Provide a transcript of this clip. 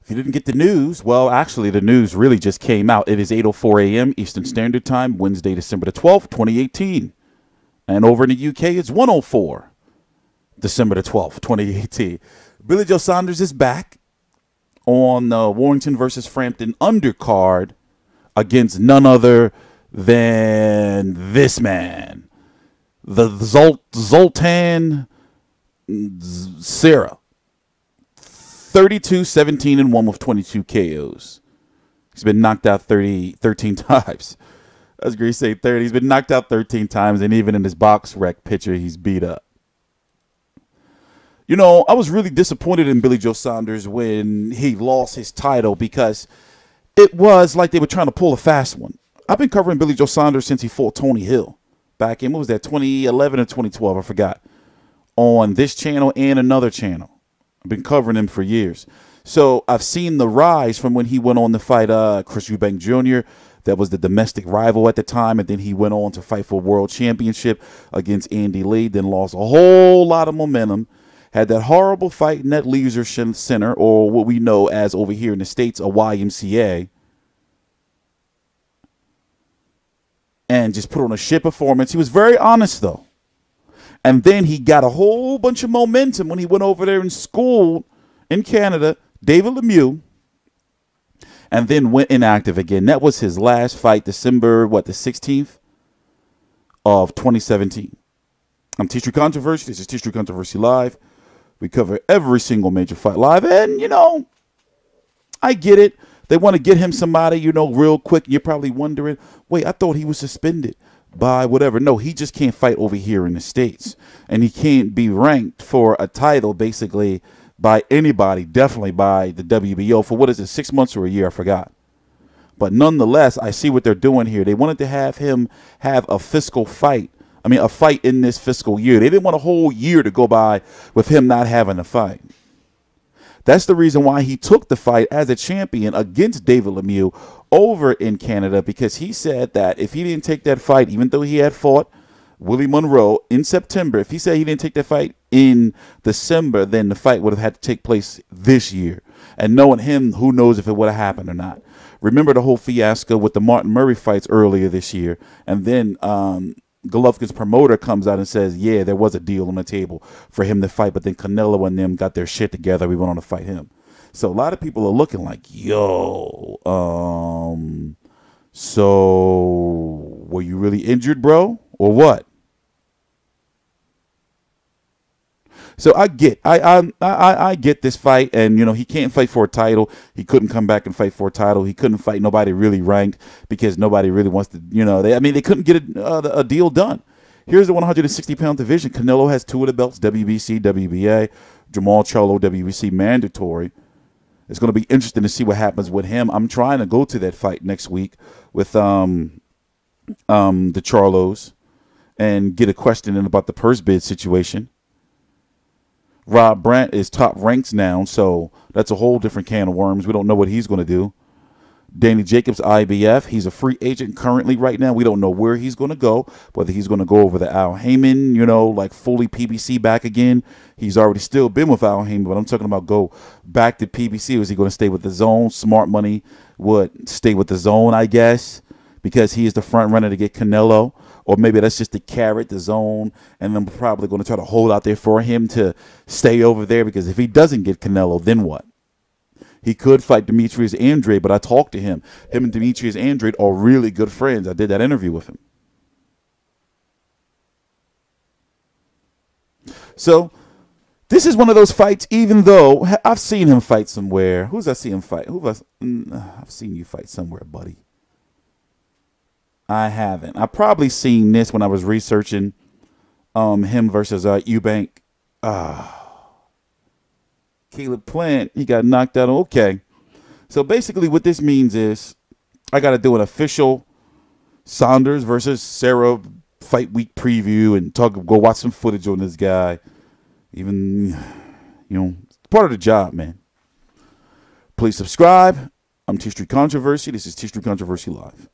If you didn't get the news, well, actually, the news really just came out. It is 8:04 a.m. Eastern Standard Time, Wednesday, December the 12th, 2018. And over in the UK, it's 1:04, December the 12th, 2018. Billy Joe Saunders is back on Warrington versus Frampton undercard against none other than this man, the Zoltan Sera. 32-17-1 with 22 KOs. He's been knocked out 13 times. I was going to say 30. He's been knocked out 13 times, and even in his box rec picture, he's beat up. You know, I was really disappointed in Billy Joe Saunders when he lost his title because it was like they were trying to pull a fast one. I've been covering Billy Joe Saunders since he fought Tony Hill back in, what was that, 2011 or 2012, I forgot, on this channel and another channel. I've been covering him for years. So I've seen the rise from when he went on to fight Chris Eubank Jr., that was the domestic rival at the time, and then he went on to fight for a world championship against Andy Lee, then lost a whole lot of momentum, had that horrible fight in that Leisure Center, or what we know as over here in the States, a YMCA, and just put on a shit performance. He was very honest, though. And then he got a whole bunch of momentum when he went over there and schooled in Canada, David Lemieux, and then went inactive again. That was his last fight, December, the 16th of 2017. I'm TstreeT Controversy. This is TstreeT Controversy Live. We cover every single major fight live. And, you know, I get it. They want to get him somebody, you know, real quick. You're probably wondering, wait, I thought he was suspended by whatever. No, he just can't fight over here in the States. And he can't be ranked for a title, basically, by anybody, definitely by the WBO for, what is it, 6 months or a year? I forgot. But nonetheless, I see what they're doing here. They wanted to have him have a a fight in this fiscal year. They didn't want a whole year to go by with him not having a fight. That's the reason why he took the fight as a champion against David Lemieux over in Canada, because he said that if he didn't take that fight, even though he had fought Willie Monroe in September, if he said he didn't take that fight in December, then the fight would have had to take place this year. And knowing him, who knows if it would have happened or not. Remember the whole fiasco with the Martin Murray fights earlier this year. And then Golovkin's promoter comes out and says, yeah, there was a deal on the table for him to fight, but then Canelo and them got their shit together. We went on to fight him. So a lot of people are looking like, yo, so were you really injured, bro, or what? So I get this fight, and, you know, he can't fight for a title. He couldn't come back and fight for a title. He couldn't fight nobody really ranked because nobody really wants to, you know, they couldn't get a deal done. Here's the 160-pound division. Canelo has 2 of the belts, WBC, WBA. Jamal Charlo, WBC mandatory. It's going to be interesting to see what happens with him. I'm trying to go to that fight next week with the Charlos and get a question in about the purse bid situation. Rob Brandt is top ranked now, so that's a whole different can of worms. We don't know what he's going to do. Danny Jacobs, IBF. He's a free agent currently right now. We don't know where he's going to go, whether he's going to go over to Al Heyman, you know, like fully PBC back again. He's already still been with Al Heyman, but I'm talking about go back to PBC. Is he going to stay with the Zone? Smart Money would stay with the Zone, I guess, because he is the front runner to get Canelo. Or maybe that's just the carrot, the Zone, and I'm probably going to try to hold out there for him to stay over there, because if he doesn't get Canelo, then what? He could fight Demetrius Andrade, but I talked to him. Him and Demetrius Andrade are really good friends. I did that interview with him. So this is one of those fights, even though I've seen him fight somewhere. Who's I see him fight? I've seen you fight somewhere, buddy. I haven't. I probably seen this when I was researching him versus Eubank. Caleb Plant, he got knocked out. Okay. So basically what this means is I got to do an official Saunders versus Sera fight week preview and go watch some footage on this guy. Even, you know, it's part of the job, man. Please subscribe. I'm TstreeT Controversy. This is TstreeT Controversy Live.